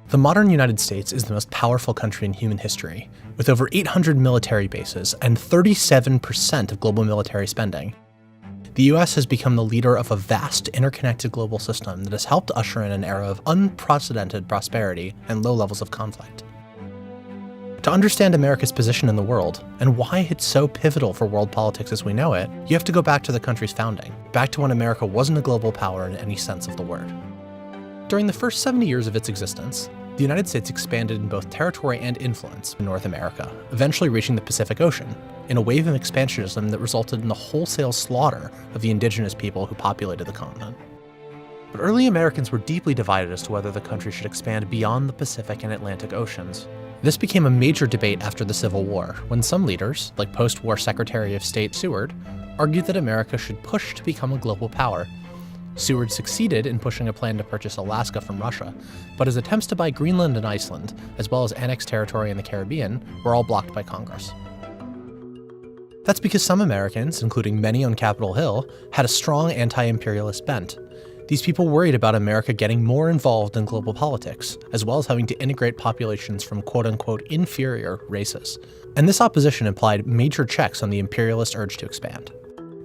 The modern United States is the most powerful country in human history, with over 800 military bases and 37% of global military spending. The US has become the leader of a vast, interconnected global system that has helped usher in an era of unprecedented prosperity and low levels of conflict. To understand America's position in the world, and why it's so pivotal for world politics as we know it, you have to go back to the country's founding, back to when America wasn't a global power in any sense of the word. During the first 70 years of its existence, the United States expanded in both territory and influence in North America, eventually reaching the Pacific Ocean, in a wave of expansionism that resulted in the wholesale slaughter of the indigenous people who populated the continent. But early Americans were deeply divided as to whether the country should expand beyond the Pacific and Atlantic Oceans. This became a major debate after the Civil War, when some leaders, like post-war Secretary of State Seward, argued that America should push to become a global power. Seward succeeded in pushing a plan to purchase Alaska from Russia, but his attempts to buy Greenland and Iceland, as well as annexed territory in the Caribbean, were all blocked by Congress. That's because some Americans, including many on Capitol Hill, had a strong anti-imperialist bent. These people worried about America getting more involved in global politics, as well as having to integrate populations from quote-unquote inferior races. And this opposition implied major checks on the imperialist urge to expand.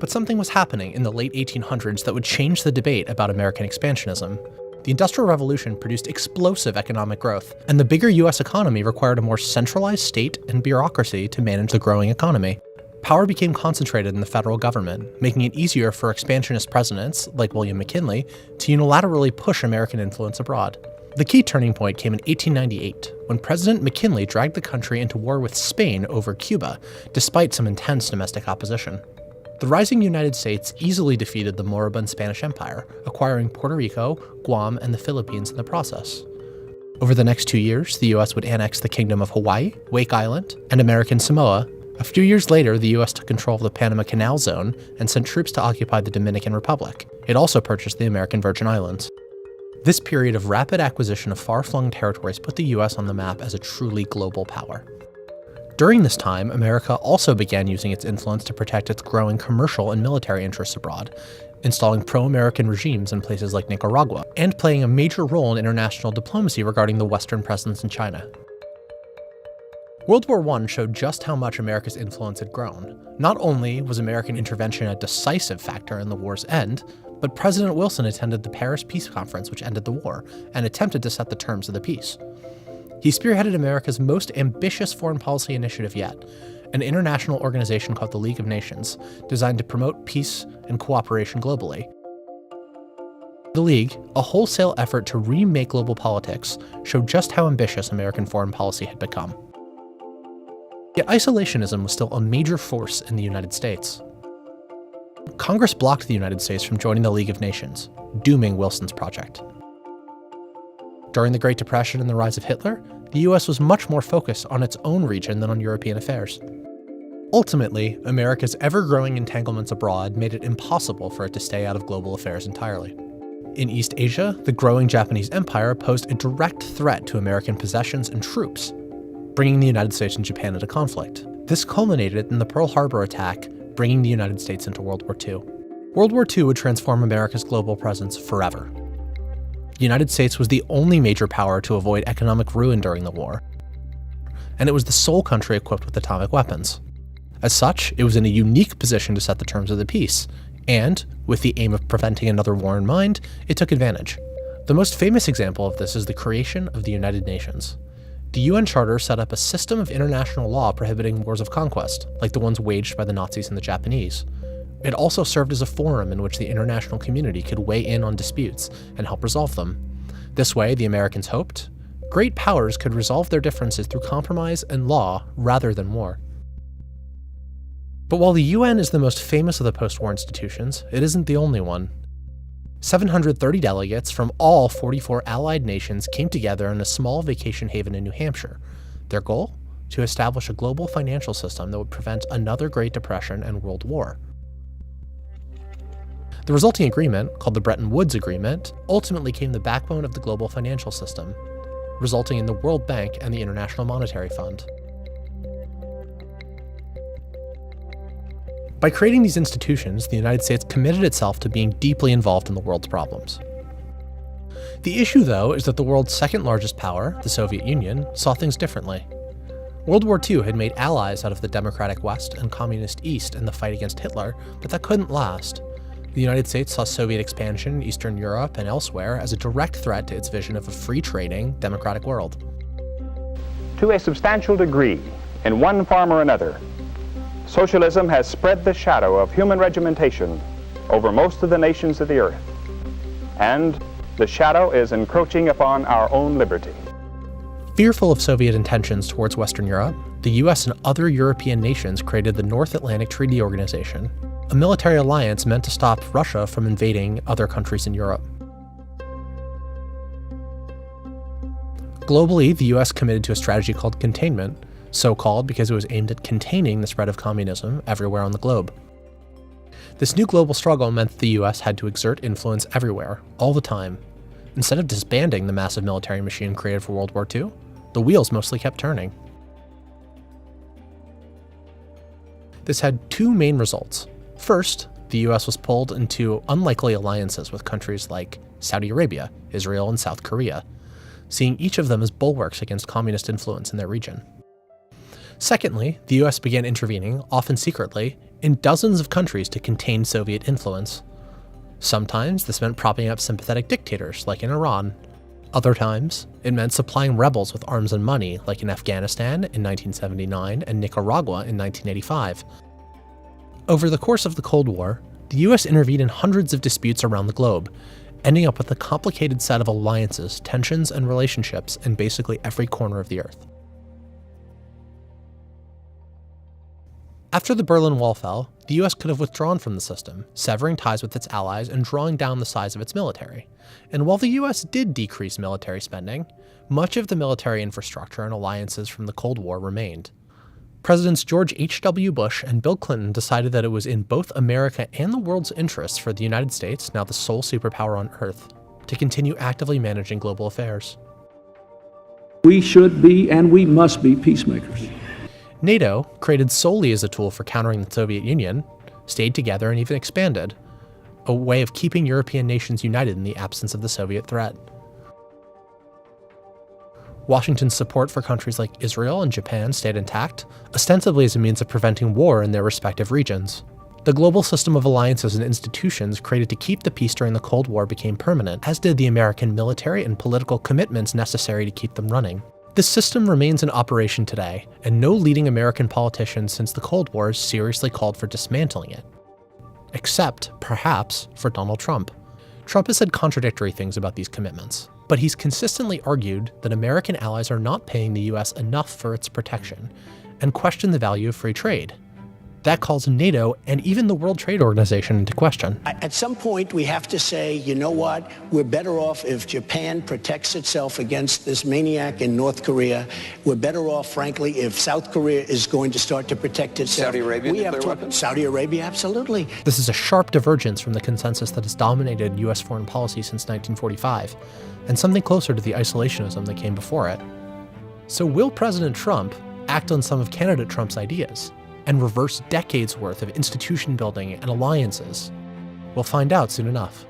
But something was happening in the late 1800s that would change the debate about American expansionism. The Industrial Revolution produced explosive economic growth, and the bigger US economy required a more centralized state and bureaucracy to manage the growing economy. Power became concentrated in the federal government, making it easier for expansionist presidents, like William McKinley, to unilaterally push American influence abroad. The key turning point came in 1898, when President McKinley dragged the country into war with Spain over Cuba, despite some intense domestic opposition. The rising United States easily defeated the moribund Spanish Empire, acquiring Puerto Rico, Guam, and the Philippines in the process. Over the next 2 years, the US would annex the Kingdom of Hawaii, Wake Island, and American Samoa. A few years later, the US took control of the Panama Canal Zone and sent troops to occupy the Dominican Republic. It also purchased the American Virgin Islands. This period of rapid acquisition of far-flung territories put the US on the map as a truly global power. During this time, America also began using its influence to protect its growing commercial and military interests abroad, installing pro-American regimes in places like Nicaragua, and playing a major role in international diplomacy regarding the Western presence in China. World War I showed just how much America's influence had grown. Not only was American intervention a decisive factor in the war's end, but President Wilson attended the Paris Peace Conference, which ended the war, and attempted to set the terms of the peace. He spearheaded America's most ambitious foreign policy initiative yet, an international organization called the League of Nations, designed to promote peace and cooperation globally. The League, a wholesale effort to remake global politics, showed just how ambitious American foreign policy had become. Yet isolationism was still a major force in the United States. Congress blocked the United States from joining the League of Nations, dooming Wilson's project. During the Great Depression and the rise of Hitler, the US was much more focused on its own region than on European affairs. Ultimately, America's ever-growing entanglements abroad made it impossible for it to stay out of global affairs entirely. In East Asia, the growing Japanese Empire posed a direct threat to American possessions and troops, bringing the United States and Japan into conflict. This culminated in the Pearl Harbor attack, bringing the United States into World War II. World War II would transform America's global presence forever. The United States was the only major power to avoid economic ruin during the war, and it was the sole country equipped with atomic weapons. As such, it was in a unique position to set the terms of the peace, and, with the aim of preventing another war in mind, it took advantage. The most famous example of this is the creation of the United Nations. The UN Charter set up a system of international law prohibiting wars of conquest, like the ones waged by the Nazis and the Japanese. It also served as a forum in which the international community could weigh in on disputes and help resolve them. This way, the Americans hoped, great powers could resolve their differences through compromise and law rather than war. But while the UN is the most famous of the post-war institutions, it isn't the only one. 730 delegates from all 44 allied nations came together in a small vacation haven in New Hampshire. Their goal? To establish a global financial system that would prevent another Great Depression and World War. The resulting agreement, called the Bretton Woods Agreement, ultimately became the backbone of the global financial system, resulting in the World Bank and the International Monetary Fund. By creating these institutions, the United States committed itself to being deeply involved in the world's problems. The issue, though, is that the world's second largest power, the Soviet Union, saw things differently. World War II had made allies out of the democratic West and communist East in the fight against Hitler, but that couldn't last. The United States saw Soviet expansion in Eastern Europe and elsewhere as a direct threat to its vision of a free-trading, democratic world. To a substantial degree, in one form or another, socialism has spread the shadow of human regimentation over most of the nations of the earth, and the shadow is encroaching upon our own liberty. Fearful of Soviet intentions towards Western Europe, the US and other European nations created the North Atlantic Treaty Organization, a military alliance meant to stop Russia from invading other countries in Europe. Globally, the US committed to a strategy called containment, so called because it was aimed at containing the spread of communism everywhere on the globe. This new global struggle meant that the US had to exert influence everywhere, all the time. Instead of disbanding the massive military machine created for World War II, the wheels mostly kept turning. This had two main results. First, the US was pulled into unlikely alliances with countries like Saudi Arabia, Israel, and South Korea, seeing each of them as bulwarks against communist influence in their region. Secondly, the US began intervening, often secretly, in dozens of countries to contain Soviet influence. Sometimes this meant propping up sympathetic dictators, like in Iran. Other times, it meant supplying rebels with arms and money, like in Afghanistan in 1979 and Nicaragua in 1985. Over the course of the Cold War, the US intervened in hundreds of disputes around the globe, ending up with a complicated set of alliances, tensions, and relationships in basically every corner of the Earth. After the Berlin Wall fell, the US could have withdrawn from the system, severing ties with its allies and drawing down the size of its military. And while the US did decrease military spending, much of the military infrastructure and alliances from the Cold War remained. Presidents George H.W. Bush and Bill Clinton decided that it was in both America and the world's interests for the United States, now the sole superpower on Earth, to continue actively managing global affairs. We should be and we must be peacemakers. NATO, created solely as a tool for countering the Soviet Union, stayed together and even expanded, a way of keeping European nations united in the absence of the Soviet threat. Washington's support for countries like Israel and Japan stayed intact, ostensibly as a means of preventing war in their respective regions. The global system of alliances and institutions created to keep the peace during the Cold War became permanent, as did the American military and political commitments necessary to keep them running. This system remains in operation today, and no leading American politician since the Cold War has seriously called for dismantling it. Except, perhaps, for Donald Trump. Trump has said contradictory things about these commitments, but he's consistently argued that American allies are not paying the US enough for its protection, and questioned the value of free trade. That calls NATO and even the World Trade Organization into question. At some point, we have to say, you know what? We're better off if Japan protects itself against this maniac in North Korea. We're better off, frankly, if South Korea is going to start to protect itself. Saudi Arabia, nuclear weapons? Saudi Arabia, absolutely. This is a sharp divergence from the consensus that has dominated US foreign policy since 1945, and something closer to the isolationism that came before it. So will President Trump act on some of candidate Trump's ideas and reverse decades worth of institution building and alliances? We'll find out soon enough.